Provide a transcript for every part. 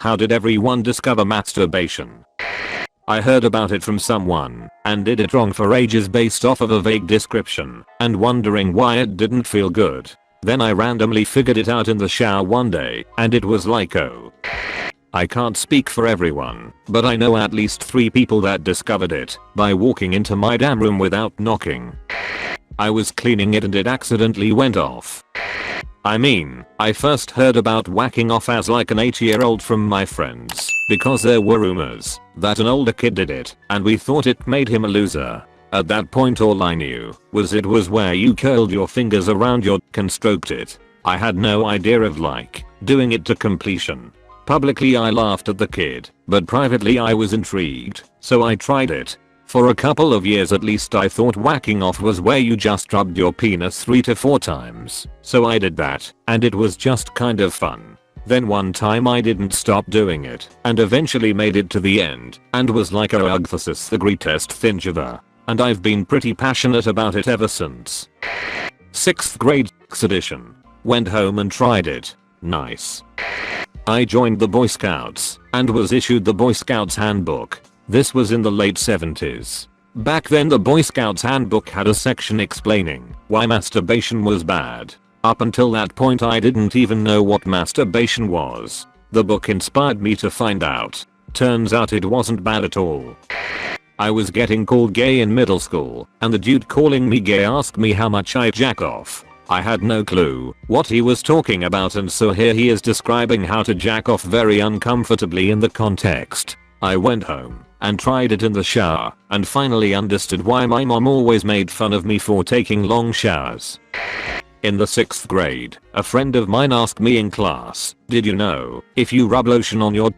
How did everyone discover masturbation? I heard about it from someone and did it wrong for ages based off of a vague description and wondering why it didn't feel good. Then I randomly figured it out in the shower one day and it was like, oh. I can't speak for everyone, but I know at least 3 people that discovered it by walking into my damn room without knocking. I was cleaning it and it accidentally went off. I mean, I first heard about whacking off as like an 8-year-old from my friends because there were rumors that an older kid did it and we thought it made him a loser. At that point all I knew was it was where you curled your fingers around your dick and stroked it. I had no idea of like doing it to completion. Publicly I laughed at the kid, but privately I was intrigued, so I tried it. For a couple of years at least I thought whacking off was where you just rubbed your penis 3 to 4 times. So I did that, and it was just kind of fun. Then one time I didn't stop doing it, and eventually made it to the end, and was like, oh ugh, this is the greatest thing ever. And I've been pretty passionate about it ever since. 6th grade edition. Went home and tried it. Nice. I joined the Boy Scouts, and was issued the Boy Scouts handbook. This was in the late 70s. Back then the Boy Scouts handbook had a section explaining why masturbation was bad. Up until that point I didn't even know what masturbation was. The book inspired me to find out. Turns out it wasn't bad at all. I was getting called gay in middle school, and the dude calling me gay asked me how much I jack off. I had no clue what he was talking about, and so here he is describing how to jack off very uncomfortably in the context. I went home and tried it in the shower and finally understood why my mom always made fun of me for taking long showers. In the 6th grade, a friend of mine asked me in class, did you know if you rub lotion on your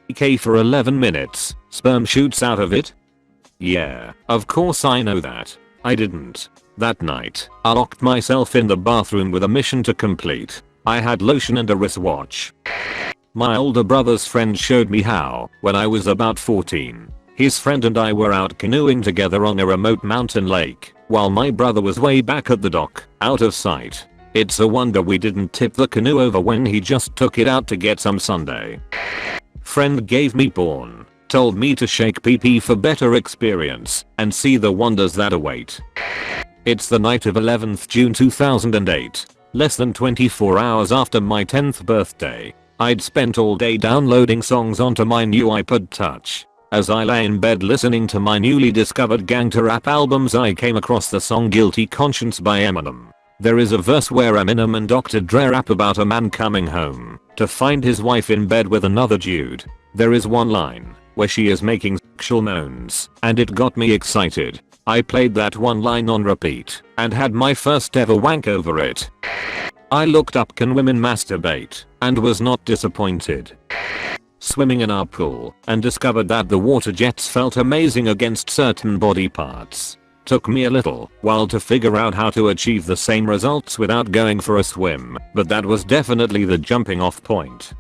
DK for 11 minutes, sperm shoots out of it? Yeah, of course I know that. I didn't. That night, I locked myself in the bathroom with a mission to complete. I had lotion and a wristwatch. My older brother's friend showed me how when I was about 14. His friend and I were out canoeing together on a remote mountain lake, while my brother was way back at the dock, out of sight. It's a wonder we didn't tip the canoe over when he just took it out to get some sundae. Friend gave me porn, told me to shake pee-pee for better experience, and see the wonders that await. It's the night of 11th June 2008, less than 24 hours after my 10th birthday. I'd spent all day downloading songs onto my new iPod Touch. As I lay in bed listening to my newly discovered gangster rap albums, I came across the song Guilty Conscience by Eminem. There is a verse where Eminem and Dr. Dre rap about a man coming home to find his wife in bed with another dude. There is one line where she is making sexual moans, and it got me excited. I played that one line on repeat and had my first ever wank over it. I looked up can women masturbate and was not disappointed. Swimming in our pool and discovered that the water jets felt amazing against certain body parts. Took me a little while to figure out how to achieve the same results without going for a swim, but that was definitely the jumping off point.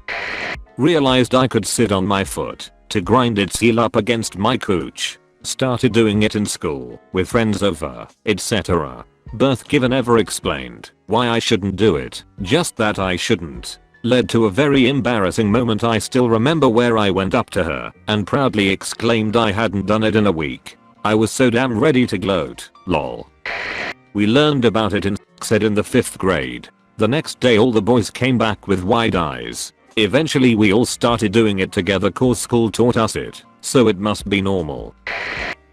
Realized I could sit on my foot to grind its heel up against my cooch. Started doing it in school with friends over, etc. Birth given ever explained why I shouldn't do it, just that I shouldn't. Led to a very embarrassing moment. I still remember where I went up to her and proudly exclaimed I hadn't done it in a week. I was so damn ready to gloat, lol. We learned about it in sex ed in the 5th grade. The next day all the boys came back with wide eyes. Eventually we all started doing it together cause school taught us it, so it must be normal.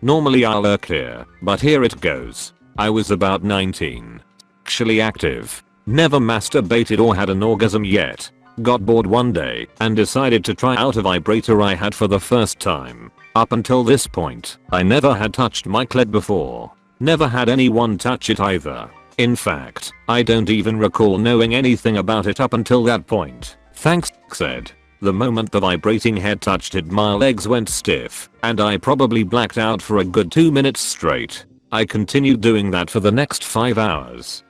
Normally I'll lurk here, but here it goes. I was about 19. Sexually active. Never masturbated or had an orgasm yet. Got bored one day and decided to try out a vibrator I had for the first time. Up until this point, I never had touched my clit before. Never had anyone touch it either. In fact, I don't even recall knowing anything about it up until that point. Thanks, said. The moment the vibrating head touched it, my legs went stiff, and I probably blacked out for a good 2 minutes straight. I continued doing that for the next 5 hours.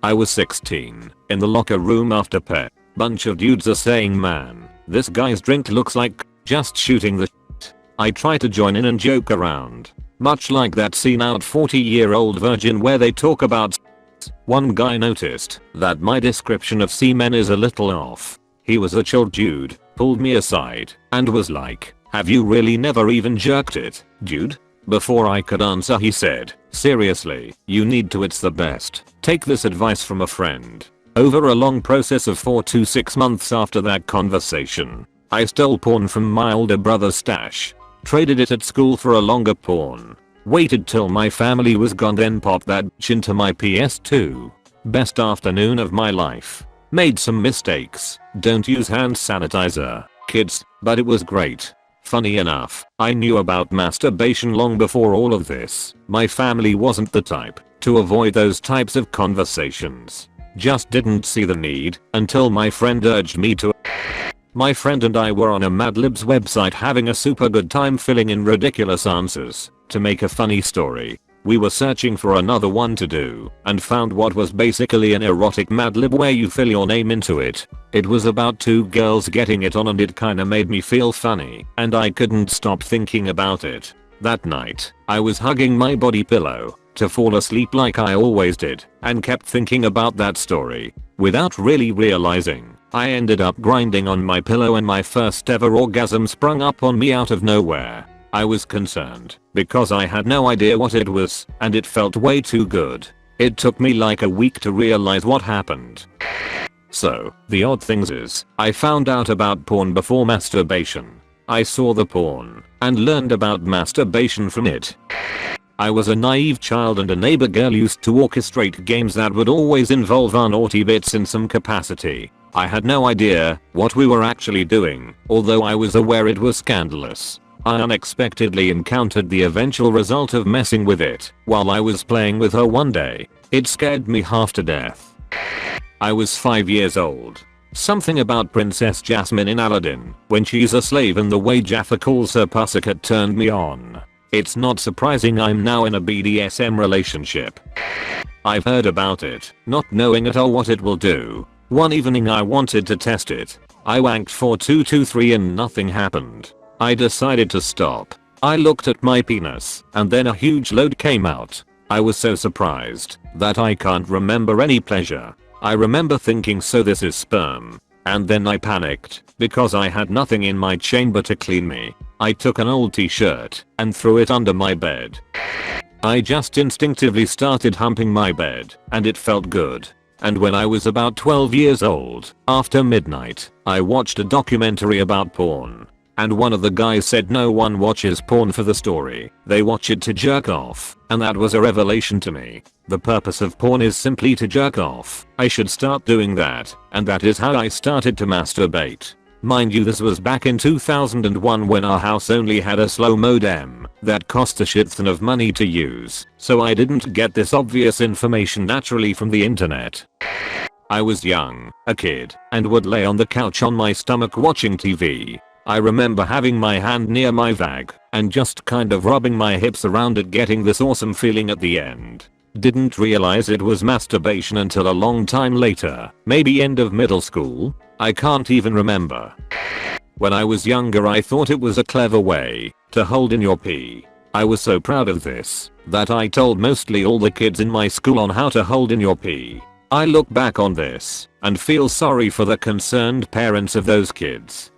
I was 16, in the locker room after pep. Bunch of dudes are saying, man, this guy's drink looks like just shooting the shit. I try to join in and joke around. Much like that scene out 40-year-old virgin where they talk about sex. One guy noticed that my description of semen is a little off. He was a chill dude, pulled me aside and was like, "Have you really never even jerked it, dude?" Before I could answer he said, "Seriously, you need to, it's the best. Take this advice from a friend." Over a long process of 4 to 6 months after that conversation, I stole porn from my older brother's stash, traded it at school for a longer porn, waited till my family was gone, then popped that bitch into my PS2. Best afternoon of my life. Made some mistakes. Don't use hand sanitizer, kids, but it was great. Funny enough, I knew about masturbation long before all of this. My family wasn't the type to avoid those types of conversations. Just didn't see the need until my friend urged me to. My friend and I were on a Mad Libs website having a super good time filling in ridiculous answers. To make a funny story, we were searching for another one to do and found what was basically an erotic Mad Lib where you fill your name into it. It was about 2 girls getting it on and it kinda made me feel funny and I couldn't stop thinking about it. That night, I was hugging my body pillow to fall asleep like I always did and kept thinking about that story. Without really realizing, I ended up grinding on my pillow and my first ever orgasm sprung up on me out of nowhere. I was concerned because I had no idea what it was and it felt way too good. It took me like a week to realize what happened. So, the odd things is, I found out about porn before masturbation. I saw the porn and learned about masturbation from it. I was a naive child and a neighbor girl used to orchestrate games that would always involve our naughty bits in some capacity. I had no idea what we were actually doing, although I was aware it was scandalous. I unexpectedly encountered the eventual result of messing with it while I was playing with her one day. It scared me half to death. I was 5 years old. Something about Princess Jasmine in Aladdin when she's a slave and the way Jafar calls her pussycat turned me on. It's not surprising I'm now in a BDSM relationship. I've heard about it, not knowing at all what it will do. One evening I wanted to test it. I wanked for 2 to 3 and nothing happened. I decided to stop. I looked at my penis and then a huge load came out. I was so surprised that I can't remember any pleasure. I remember thinking, so this is sperm. And then I panicked because I had nothing in my chamber to clean me. I took an old t-shirt and threw it under my bed. I just instinctively started humping my bed and it felt good. And when I was about 12 years old, after midnight, I watched a documentary about porn. And one of the guys said no one watches porn for the story, they watch it to jerk off, and that was a revelation to me. The purpose of porn is simply to jerk off. I should start doing that, and that is how I started to masturbate. Mind you, this was back in 2001 when our house only had a slow modem that cost a shit ton of money to use, so I didn't get this obvious information naturally from the internet. I was young, a kid, and would lay on the couch on my stomach watching TV. I remember having my hand near my vag and just kind of rubbing my hips around it, getting this awesome feeling at the end. Didn't realize it was masturbation until a long time later, maybe end of middle school? I can't even remember. When I was younger I thought it was a clever way to hold in your pee. I was so proud of this that I told mostly all the kids in my school on how to hold in your pee. I look back on this and feel sorry for the concerned parents of those kids.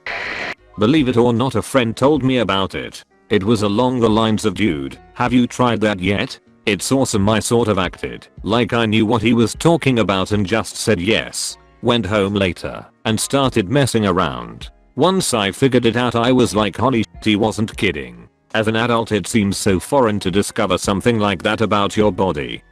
Believe it or not, a friend told me about it. It was along the lines of, "Dude, have you tried that yet? It's awesome." I sort of acted like I knew what he was talking about and just said yes. Went home later and started messing around. Once I figured it out I was like, holy shit, he wasn't kidding. As an adult it seems so foreign to discover something like that about your body.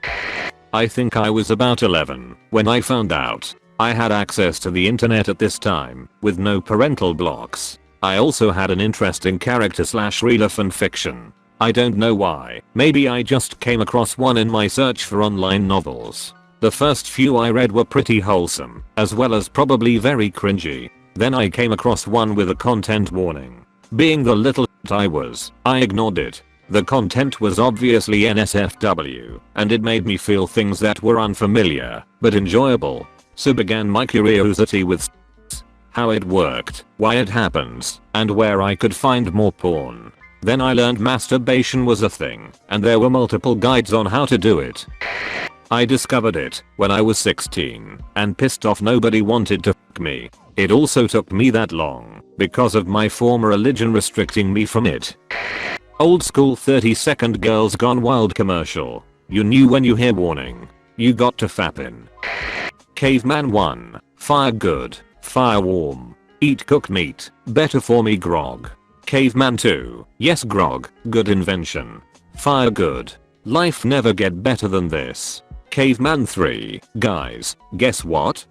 I think I was about 11 when I found out. I had access to the internet at this time with no parental blocks. I also had an interest in character/reader fan fiction. I don't know why, maybe I just came across one in my search for online novels. The first few I read were pretty wholesome, as well as probably very cringy. Then I came across one with a content warning. Being the little shit I was, I ignored it. The content was obviously NSFW, and it made me feel things that were unfamiliar, but enjoyable. So began my curiosity with how it worked, why it happens, and where I could find more porn. Then I learned masturbation was a thing, and there were multiple guides on how to do it. I discovered it when I was 16, and pissed off nobody wanted to fuck me. It also took me that long because of my former religion restricting me from it. Old school 30-second Girls Gone Wild commercial. You knew when you hear warning. You got to fapping. Caveman 1. Fire good. Fire warm. Eat cooked meat. Better for me grog. Caveman 2. Yes grog. Good invention. Fire good. Life never get better than this. Caveman 3. Guys, guess what?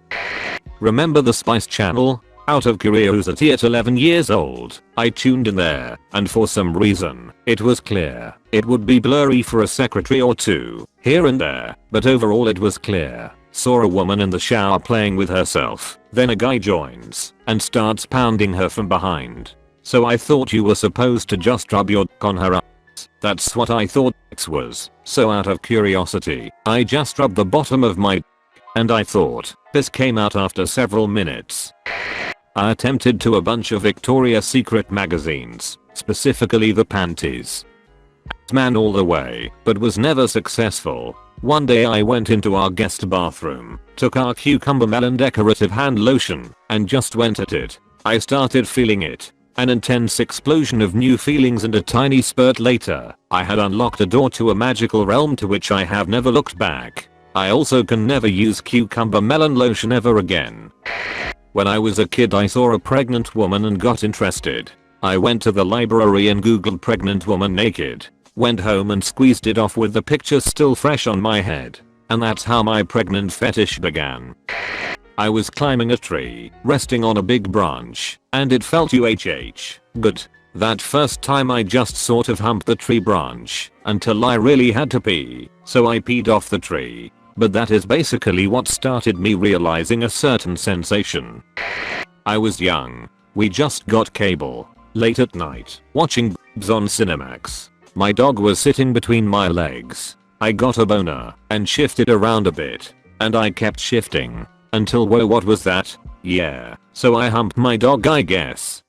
Remember the Spice Channel? Out of curiosity at 11 years old, I tuned in there, and for some reason, it was clear. It would be blurry for a secretary or two, here and there, but overall it was clear. Saw a woman in the shower playing with herself, then a guy joins, and starts pounding her from behind. So I thought you were supposed to just rub your dick on her ass. That's what I thought sex was, so out of curiosity, I just rubbed the bottom of my dick, and I thought, piss came out after several minutes. I attempted to a bunch of Victoria's Secret magazines, specifically the panties. Man all the way, but was never successful. One day I went into our guest bathroom, took our cucumber melon decorative hand lotion, and just went at it. I started feeling it. An intense explosion of new feelings, and a tiny spurt later, I had unlocked a door to a magical realm to which I have never looked back. I also can never use cucumber melon lotion ever again. When I was a kid I saw a pregnant woman and got interested. I went to the library and googled pregnant woman naked. Went home and squeezed it off with the picture still fresh on my head. And that's how my pregnant fetish began. I was climbing a tree, resting on a big branch, and it felt good. That first time I just sort of humped the tree branch, until I really had to pee, so I peed off the tree. But that is basically what started me realizing a certain sensation. I was young. We just got cable. Late at night, watching boobs on Cinemax. My dog was sitting between my legs. I got a boner, and shifted around a bit. And I kept shifting. Until whoa, what was that? Yeah, so I humped my dog I guess.